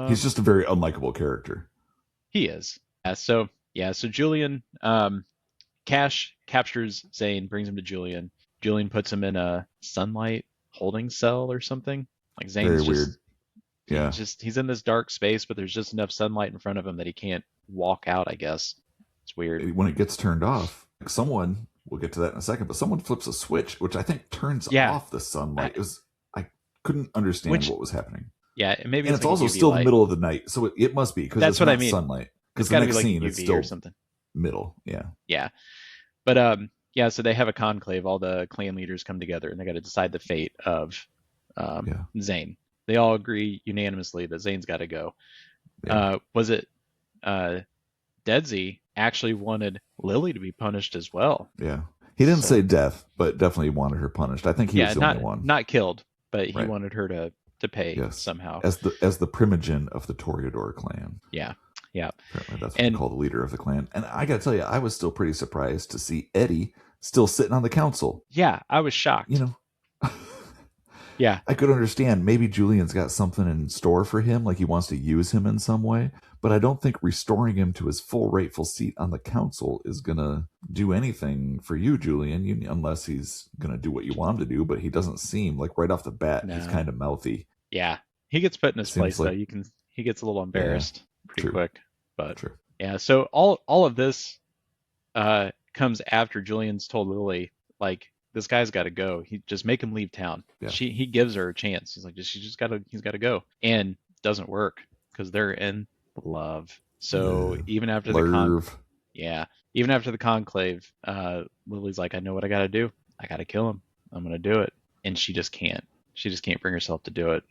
He's just a very unlikable character. He is. So Julian, Cash captures Zane, brings him to Julian. Julian puts him in a sunlight holding cell or something. Like Zane's Very weird. Yeah. he's in this dark space, but there's just enough sunlight in front of him that he can't walk out, I guess. It's weird. When it gets turned off, someone, we'll get to that in a second, but someone flips a switch, which I think turns off the sunlight. I couldn't understand what was happening. Yeah, and maybe and it's like also still the middle of the night, so it must be, because that's it's what not I mean. Sunlight. Because It's the got to next be like scene, UV it's still or something. Middle. Yeah. Yeah. But so they have a conclave. All the clan leaders come together, and they got to decide the fate of Zane. They all agree unanimously that Zane's got to go. Yeah. Was it Deadsy actually wanted Lily to be punished as well? Yeah. He didn't say death, but definitely wanted her punished. I think he was the only one. Not killed, but he wanted her to pay somehow. As the primogen of the Toreador clan. Yeah. Yeah. Apparently that's what they call the leader of the clan. And I got to tell you, I was still pretty surprised to see Eddie still sitting on the council. Yeah, I was shocked. Yeah. I could understand maybe Julian's got something in store for him, like he wants to use him in some way, but I don't think restoring him to his full rightful seat on the council is going to do anything for you, Julian, unless he's going to do what you want him to do, but he doesn't seem like right off the bat, he's kind of mouthy. Yeah. He gets put in his place, though. He gets a little embarrassed pretty quick. But yeah, so all of this comes after Julian's told Lily, like, this guy's got to go. He just make him leave town. Yeah. He gives her a chance. He's like, he's got to go, and doesn't work because they're in love. So even after even after the conclave, Lily's like, I know what I got to do. I got to kill him. I'm gonna do it, and she just can't. She just can't bring herself to do it.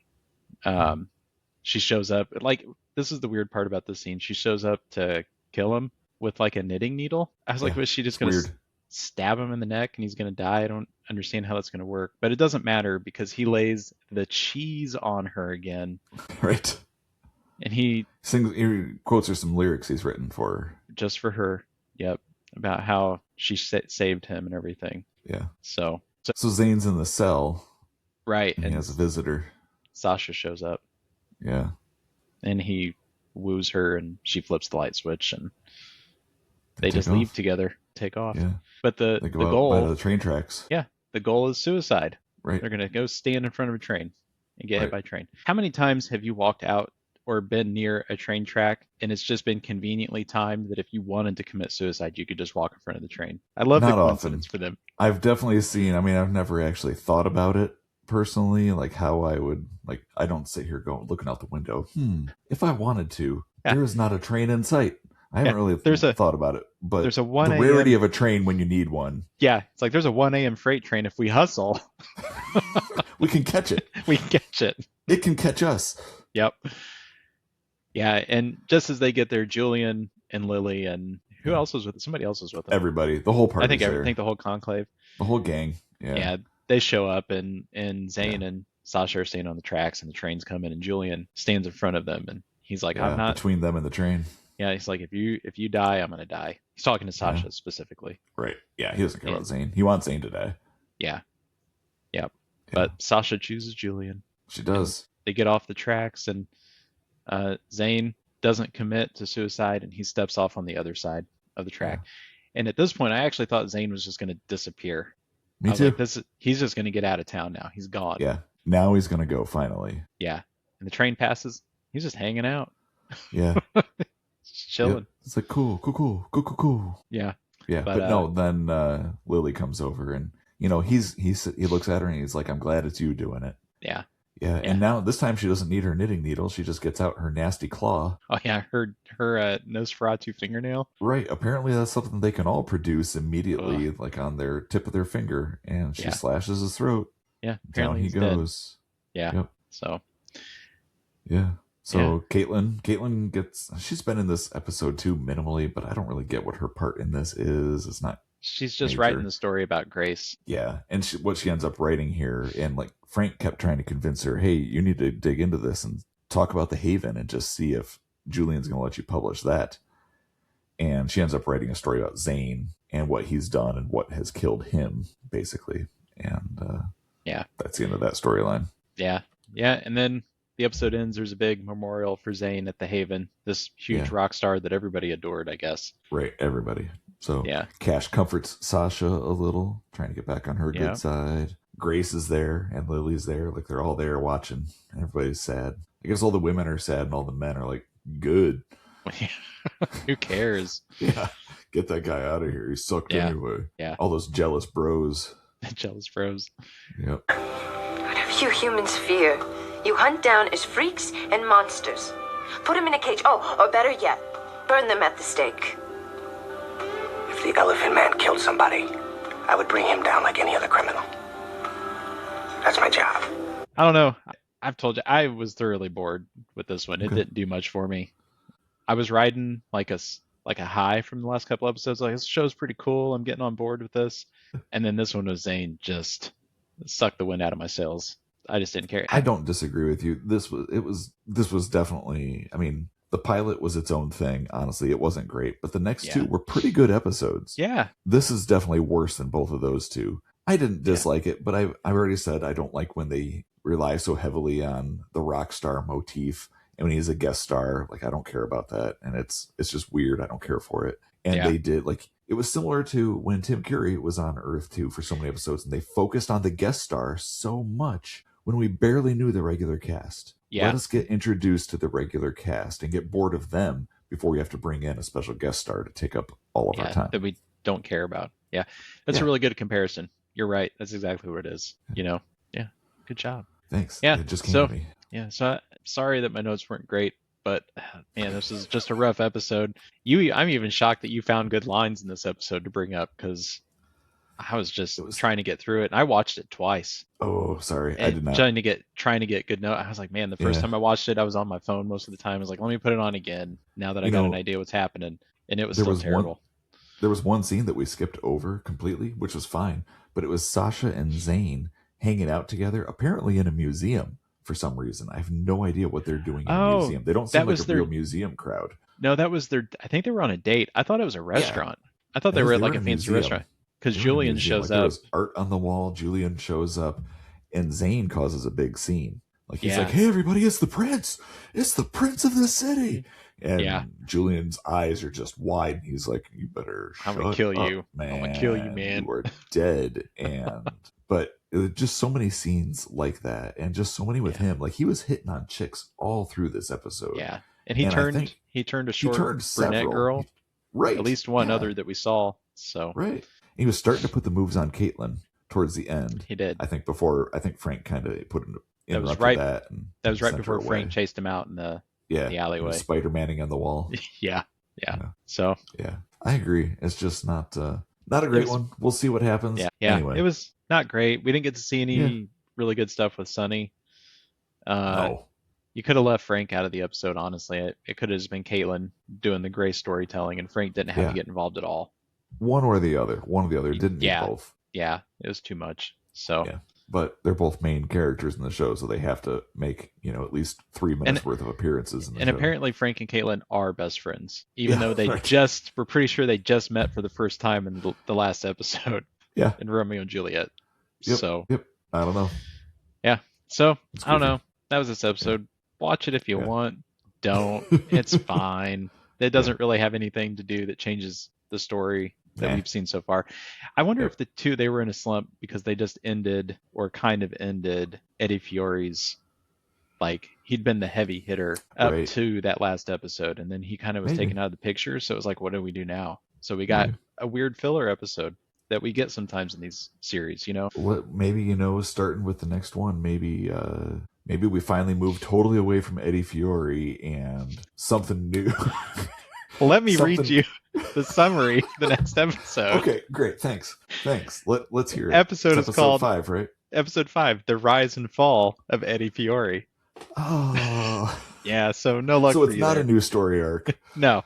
She shows up. Like, this is the weird part about this scene. She shows up to kill him with like a knitting needle. I was like, was she just gonna stab him in the neck and he's gonna die? I don't understand how that's gonna work, but it doesn't matter because he lays the cheese on her again. Right. And he quotes her some lyrics he's written for her. Just for her. Yep. About how she saved him and everything. Yeah. So Zane's in the cell. Right. And he has a visitor. Sasha shows up. Yeah. And he woos her and she flips the light switch and they just leave together, take off. Yeah. But the goal out by the train tracks. Yeah. The goal is suicide. Right. They're gonna go stand in front of a train and get hit by a train. How many times have you walked out or been near a train track and it's just been conveniently timed that if you wanted to commit suicide, you could just walk in front of the train? I love the coincidence for them. I've definitely seen, I've never actually thought about it personally, like how I would, like, I don't sit here looking out the window. If I wanted to, there is not a train in sight. I haven't really thought about it, but there's the rarity of a train when you need one. Yeah, it's like there's a 1 a.m. freight train. If we hustle, we can catch it. We can catch it. It can catch us. Yep. Yeah, and just as they get there, Julian and Lily and who else was with them? Somebody else was with them. Everybody, the whole party. I think the whole conclave. The whole gang. Yeah. Yeah, they show up and Zane and Sasha are standing on the tracks and the trains come in and Julian stands in front of them and he's like, I'm not between them and the train. Yeah, he's like, if you die, I'm gonna die. He's talking to Sasha specifically. Right. Yeah, he doesn't care about Zane. He wants Zane to die. Yeah. Yep. Yeah. But Sasha chooses Julian. She does. They get off the tracks and Zane doesn't commit to suicide and he steps off on the other side of the track. And at this point, I actually thought Zane was just going to disappear. Me too. Like, he's just going to get out of town now. He's gone. Yeah. Now he's going to go finally. Yeah. And the train passes. He's just hanging out. Yeah. Just chilling. It's like cool. Yeah. Yeah, But, but no, then Lily comes over and he looks at her and he's like, I'm glad it's you doing it. Yeah. Yeah, Yeah. and now this time she doesn't need her knitting needle. She just gets out her nasty claw. Oh yeah, her Nosferatu fingernail. Right. Apparently that's something they can all produce immediately, Ugh. like on their tip of their finger, and she Yeah. slashes his throat. Yeah. Down Apparently he he's dead. goes. Yeah. Yep. So. Yeah. So Yeah. Caitlin she's been in this episode too minimally, but I don't really get what her part in this is. It's not. She's just major. writing the story about Grace. Yeah, and what she ends up writing here, and like Frank kept trying to convince her, hey, you need to dig into this and talk about the Haven and just see if Julian's going to let you publish that. And she ends up writing a story about Zane and what he's done and what has killed him, basically. And yeah, that's the end of that storyline. Yeah, and then the episode ends. There's a big memorial for Zane at the Haven, this huge rock star that everybody adored, I guess. Right, everybody. So yeah. Cash comforts Sasha a little, trying to get back on her good side. Grace is there and Lily's there. Like they're all there watching. Everybody's sad. I guess all the women are sad and all the men are like, good. Who cares? Yeah. Get that guy out of here. He sucked anyway. Yeah. All those jealous bros. Jealous bros. Yep. Whatever you humans fear, you hunt down as freaks and monsters. Put them in a cage. Oh, or better yet, burn them at the stake. If the Elephant Man killed somebody, I would bring him down like any other criminal. That's my job. I don't know. I've told you, I was thoroughly bored with this one. It Okay. didn't do much for me. I was riding like a high from the last couple episodes. Like, this show's pretty cool. I'm getting on board with this. And then this one with Zane just sucked the wind out of my sails. I just didn't care. I don't disagree with you. This was definitely, I mean, the pilot was its own thing. Honestly, it wasn't great, but the next two were pretty good episodes. Yeah. This is definitely worse than both of those two. I didn't dislike it, but I've already said I don't like when they rely so heavily on the rock star motif. And when he's a guest star, like I don't care about that. And it's just weird. I don't care for it. And they did, like, it was similar to when Tim Curry was on Earth too for so many episodes, and they focused on the guest star so much when we barely knew the regular cast. Yeah. Let us get introduced to the regular cast and get bored of them before we have to bring in a special guest star to take up all of our time. That we don't care about. Yeah. That's a really good comparison. You're right. That's exactly what it is. You know? Yeah. Good job. Thanks. Yeah. It just came to me. Yeah. So sorry that my notes weren't great, but man, this is just a rough episode. I'm even shocked that you found good lines in this episode to bring up, because I was just trying to get through it. And I watched it twice. Oh, sorry. I did not. Trying to get good note. I was like, man, the first time I watched it, I was on my phone most of the time. I was like, let me put it on again now that I got an idea what's happening. And it was still terrible. There was one scene that we skipped over completely, which was fine. But it was Sasha and Zane hanging out together, apparently in a museum for some reason. I have no idea what they're doing in a museum. They don't seem like a real museum crowd. No, that was I think they were on a date. I thought it was a restaurant. I thought they were at like a fancy restaurant. Because Julian shows up. There's art on the wall. Julian shows up, and Zane causes a big scene. Like he's like, "Hey, everybody! It's the prince! It's the prince of the city!" And Julian's eyes are just wide. And he's like, "You better I'm gonna kill you, man! I'm gonna kill you, man! You are dead!" And but just so many scenes like that, and just so many with him. Like he was hitting on chicks all through this episode. Yeah, and he turned a short brunette girl, right? At least one other that we saw. So right. He was starting to put the moves on Caitlin towards the end. He did. I think Frank kind of put an that was right. That was right before Frank chased him out in the alleyway. Spider-Manning on the wall. Yeah. So I agree. It's just not a great one. We'll see what happens. Yeah. Anyway. It was not great. We didn't get to see any really good stuff with Sonny. No. You could have left Frank out of the episode. Honestly, it could have just been Caitlin doing the Grace storytelling, and Frank didn't have to get involved at all. One or the other. Didn't need both. Yeah, it was too much. So but they're both main characters in the show, so they have to make at least 3 minutes worth of appearances in the show. And apparently Frank and Caitlin are best friends, even though they we're pretty sure they just met for the first time in the last episode. Yeah, in Romeo and Juliet. Yep. I don't know. Yeah. So I don't know. That was this episode. Watch it if you want. Don't. It's fine. It doesn't really have anything to do that changes the story that we've seen so far. I wonder if they were in a slump because they just ended or kind of ended Eddie Fiore's like he'd been the heavy hitter up Right. to that last episode, and then he kind of was Maybe. taken out of the picture. So it was like, what do we do now? So we got a weird filler episode that we get sometimes in these series, you know. What maybe, you know, starting with the next one, maybe we finally move totally away from Eddie Fiore and something new. Well, let me read Something- you the summary for the next episode. Okay, great. Thanks. Let's hear it. Episode It's is called 5, right? Episode 5, The Rise and Fall of Eddie Fiore. Oh. Yeah, so no luck So for it's you not there. a new story arc. No.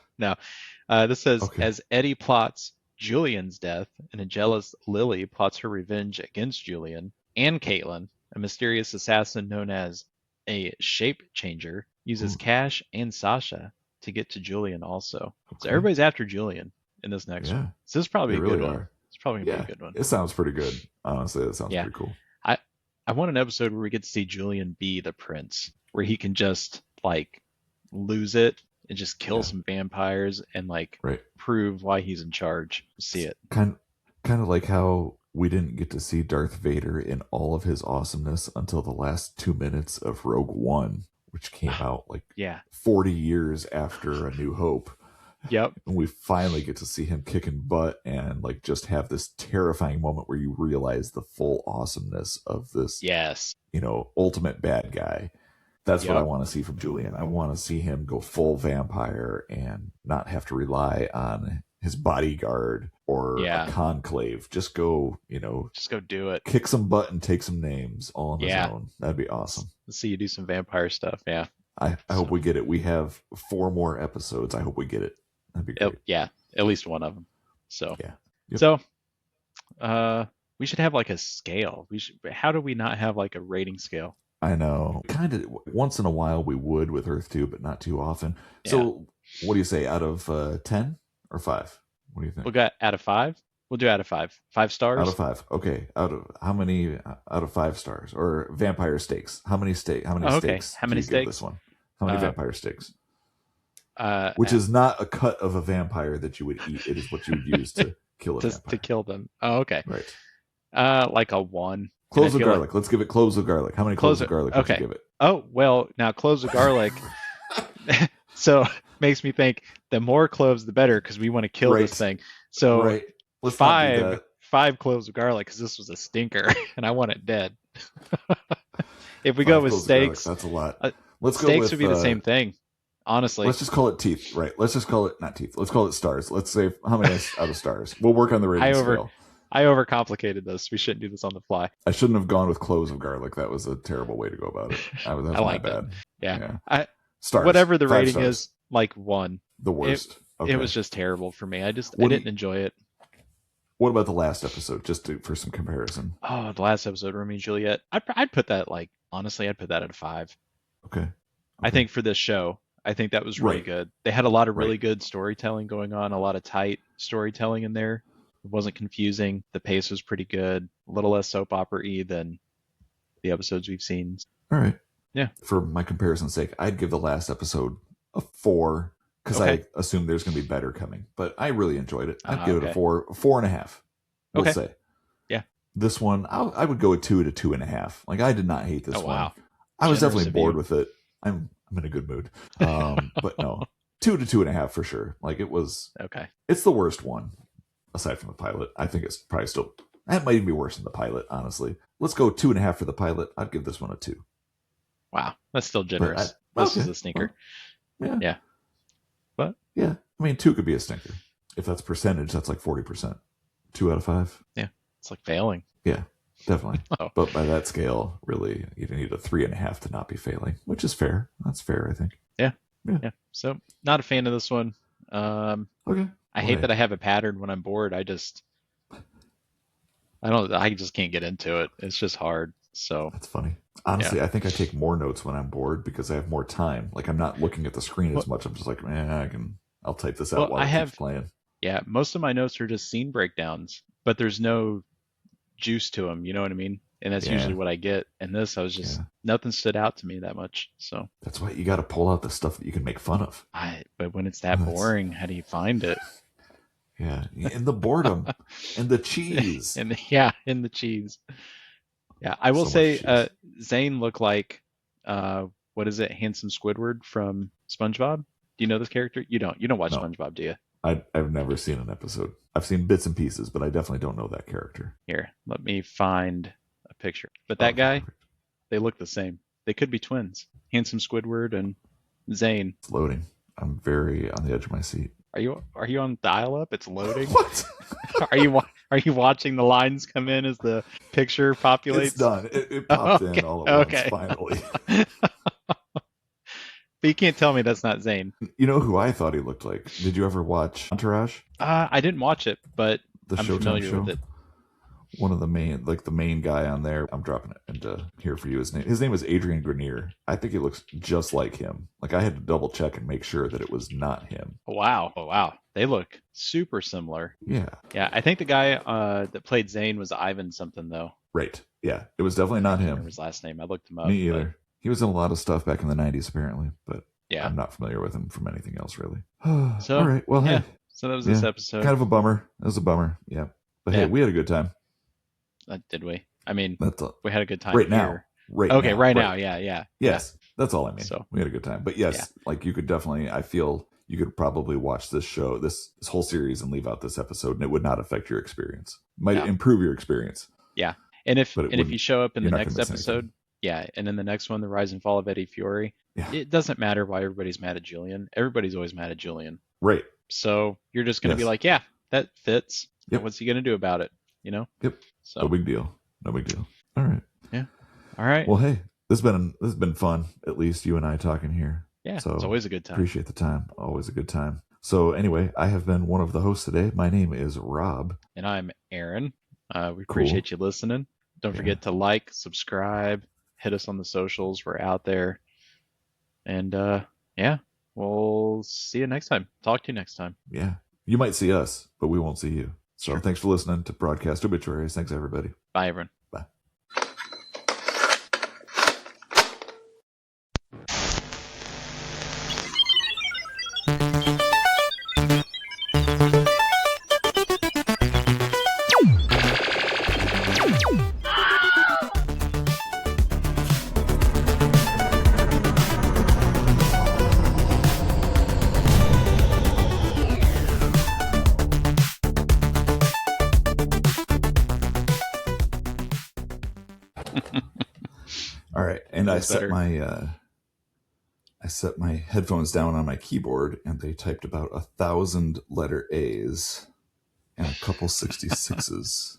This says, Okay. as Eddie plots Julian's death, and a jealous Lily plots her revenge against Julian and Caitlin, a mysterious assassin known as a shape changer uses Cash and Sasha to get to Julian also. So Okay. everybody's after Julian in this next Yeah. one. So this is probably They a good really one. are. It's probably going to Yeah, be a good one. it sounds pretty good. Honestly, that sounds Yeah. pretty cool. I want an episode where we get to see Julian be the prince, where he can just like lose it and just kill some vampires and like Right. prove why he's in charge. See it. Kind of like how we didn't get to see Darth Vader in all of his awesomeness until the last 2 minutes of Rogue One, which came out like Yeah. 40 years after A New Hope. Yep. And we finally get to see him kicking butt and like just have this terrifying moment where you realize the full awesomeness of this, Yes. you know, ultimate bad guy. That's what Yep. I want to see from Julian. I want to see him go full vampire and not have to rely on his bodyguard or Yeah. a conclave. Just go, you know, Just go do it. kick some butt and take some names all on Yeah. his own. That'd be awesome. Let's see you do some vampire stuff. Yeah. I hope we get it. We have 4 more episodes. I hope we get it. That'd be great. Yeah. At least one of them. So, Yeah. Yep. So, we should have like a scale. How do we not have like a rating scale? I know. Kind of once in a while we would with Earth 2, but not too often. So what do you say, out of 10 or 5? What do you think? We'll go out of 5. We'll do out of 5. 5 stars. Out of 5. Okay. Out of how many out of 5 stars? Or vampire steaks? How many steaks? Okay. How many do you give steaks? this one? How many vampire steaks? Which uh, is not a cut of a vampire that you would eat. It is what you would use to kill a just vampire. to kill them. Oh, okay. Right. Like a 1. Cloves And of I feel garlic. Let's give it cloves of garlic. How many cloves of garlic would you okay. give it? Oh, well, now cloves of garlic. So makes me think the more cloves, the better, because we want to kill this thing. So right. Let's not do that. 5 cloves of garlic, because this was a stinker, and I want it dead. If we 5 go with cloves of garlic, steaks, that's a lot. Let's go steaks with, would be the same thing. Honestly, let's just call it teeth, right? Let's just call it not teeth. Let's call it stars. Let's say how many out of stars. We'll work on the rating scale. I overcomplicated this. We shouldn't do this on the fly. I shouldn't have gone with cloves of garlic. That was a terrible way to go about it. That was I my like bad. Yeah. Stars. Whatever the 5 rating stars. is, like 1. The worst. It was just terrible for me. I What do didn't you- enjoy it. What about the last episode? Just for some comparison. Oh, the last episode, Romeo and Juliet. I'd put that honestly, I'd put that at a 5. Okay. I think for this show, I think that was really Right. good. They had a lot of really Right. good storytelling going on, a lot of tight storytelling in there. It wasn't confusing. The pace was pretty good. A little less soap opera-y than the episodes we've seen. All right. Yeah. For my comparison's sake, I'd give the last episode a 4 because Okay. I assumed there's going to be better coming. But I really enjoyed it. I'd Ah, give it okay. a 4.5. We'll Okay. say. Yeah. This one, I would go with 2 to 2.5. Like, I did not hate this Oh, one. wow. I was Generous definitely of bored you. with it. I'm in a good mood. But no, 2 to 2.5 for sure. Like, Okay. it's the worst one aside from the pilot. I think it's probably still, that might even be worse than the pilot, honestly. Let's go 2.5 for the pilot. I'd give this one a 2. Wow. That's still generous. This is a stinker. Yeah. Yeah. But Yeah. I mean, 2 could be a stinker. If that's percentage, that's like 40%. 2 out of 5. it's like failing. Yeah, definitely. Oh. But by that scale, really, you need a 3.5 to not be failing, which is fair. That's fair, I think. Yeah. So not a fan of this one. Okay. I hate that I have a pattern when I'm bored. I just can't get into it. It's just hard. So That's funny. Honestly, I think I take more notes when I'm bored because I have more time. Like, I'm not looking at the screen as much. I'm just like, I'll type this out Well, while I it have- keeps playing. yeah, most of my notes are just scene breakdowns, but there's no juice to them. You know what I mean? And that's Yeah. usually what I get. And this, I was just nothing stood out to me that much. So That's why you got to pull out the stuff that you can make fun of. but when it's that That's- boring, how do you find it? Yeah. And the boredom and the cheese. In the cheese. Yeah, I will So say much cheese. Zane looked like what is it, Handsome Squidward from SpongeBob? Do you know this character? You don't. You don't watch No. SpongeBob, do you? I've never seen an episode. I've seen bits and pieces, but I definitely don't know that character. Here, let me find a picture. But that guy, Perfect. they look the same. They could be twins. Handsome Squidward and Zane. It's loading. I'm very on the edge of my seat. Are you on dial-up? It's loading. What? Are you watching the lines come in as the picture populates? It's done. It popped in all at once, finally. But you can't tell me that's not Zane. You know who I thought he looked like? Did you ever watch Entourage? I didn't watch it, but The I'm Showtime familiar show? with it. One of the main guy on there. I'm dropping it into here for you. His name is Adrian Grenier. I think he looks just like him. Like, I had to double check and make sure that it was not him. Wow. Oh, wow. They look super similar. Yeah. Yeah, I think the guy that played Zane was Ivan something, though. Right. Yeah. It was definitely not I don't remember him. his last name. I looked him up. Me but- either. He was in a lot of stuff back in the 90s, apparently, but Yeah. I'm not familiar with him from anything else, really. So, all right. Well, yeah. hey, So that was this Yeah. episode. kind of a bummer. It was a bummer. Yeah. But Yeah. hey, we had a good time. Did we? I mean, That's all. we had a good time Right now. here. Right Okay, now. right now. Yeah. Yes. That's all I mean. So- we had a good time. But yes, Yeah. like, you could definitely, I feel you could probably watch this show, this whole series, and leave out this episode, and it would not affect your experience. Might No. improve your experience. And if But it you wouldn't- show up in the you're not next gonna miss episode, anything. yeah, and in the next one, the rise and fall of Eddie Fiore, Yeah. it doesn't matter why everybody's mad at Julian. Everybody's always mad at Julian. Right. So you're just going to be Yes. like, yeah, that fits. Yep. What's he going to do about it? You know? Yep. So, No big deal. No big deal. All right. all right. Well, hey, this has been fun. At least you and I talking here. yeah, so it's always a good time. Appreciate the time. Always a good time. So anyway, I have been one of the hosts today. My name is Rob. And I'm Aaron. We appreciate you listening. Don't Yeah. forget to like, subscribe, hit us on the socials. We're out there. And yeah, we'll see you next time. Talk to you next time. Yeah. You might see us, but we won't see you. So Sure. thanks for listening to Broadcast Obituaries. Thanks, everybody. Bye, everyone. Bye. All right, and That's better. I set my headphones down on my keyboard, and they typed about 1,000 letter A's and a couple 66s.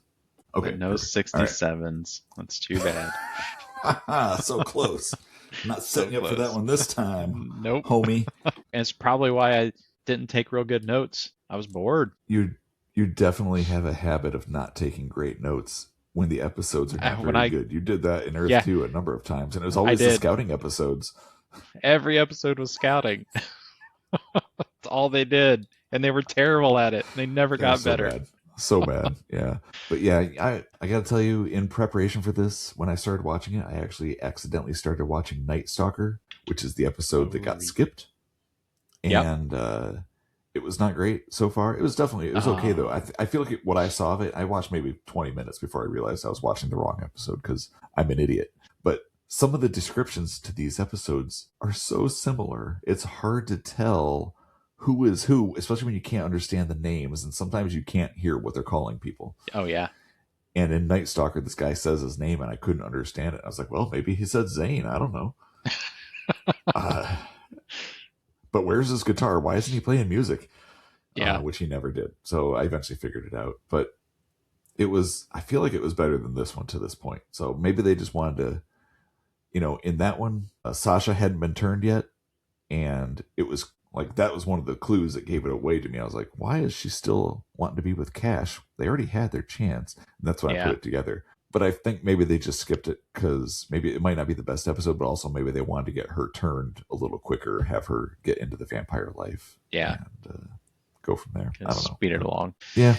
Okay, But no perfect. All right. 67s. That's too bad. So close. Not setting you up for close. that one this time, Nope. homie. And it's probably why I didn't take real good notes. I was bored. You definitely have a habit of not taking great notes when the episodes are not When very I- good. You did that in Earth Yeah. 2 a number of times, and it was always the did. scouting episodes. Every episode was scouting. That's all they did. And they were terrible at it. They never They got were so better. bad. So bad. Yeah. But yeah, I got to tell you, in preparation for this, when I started watching it, I actually accidentally started watching Night Stalker, which is the episode that got Oh. skipped. Yep. And it was not great so far. It was okay, though. I feel like what I saw of it, I watched maybe 20 minutes before I realized I was watching the wrong episode because I'm an idiot. But some of the descriptions to these episodes are so similar. It's hard to tell who is who, especially when you can't understand the names, and sometimes you can't hear what they're calling people. Oh, yeah. And in Night Stalker, this guy says his name, and I couldn't understand it. I was like, well, maybe he said Zane. I don't know. But where's his guitar? Why isn't he playing music? Yeah. Which he never did. So I eventually figured it out. But I feel like it was better than this one to this point. So maybe they just wanted to, in that one, Sasha hadn't been turned yet. And it was like, that was one of the clues that gave it away to me. I was like, why is she still wanting to be with Cash? They already had their chance. And that's when I Yeah. put it together. But I think maybe they just skipped it because maybe it might not be the best episode, but also maybe they wanted to get her turned a little quicker, have her get into the vampire life. Yeah. And go from there. I don't know. Speed it along. Yeah.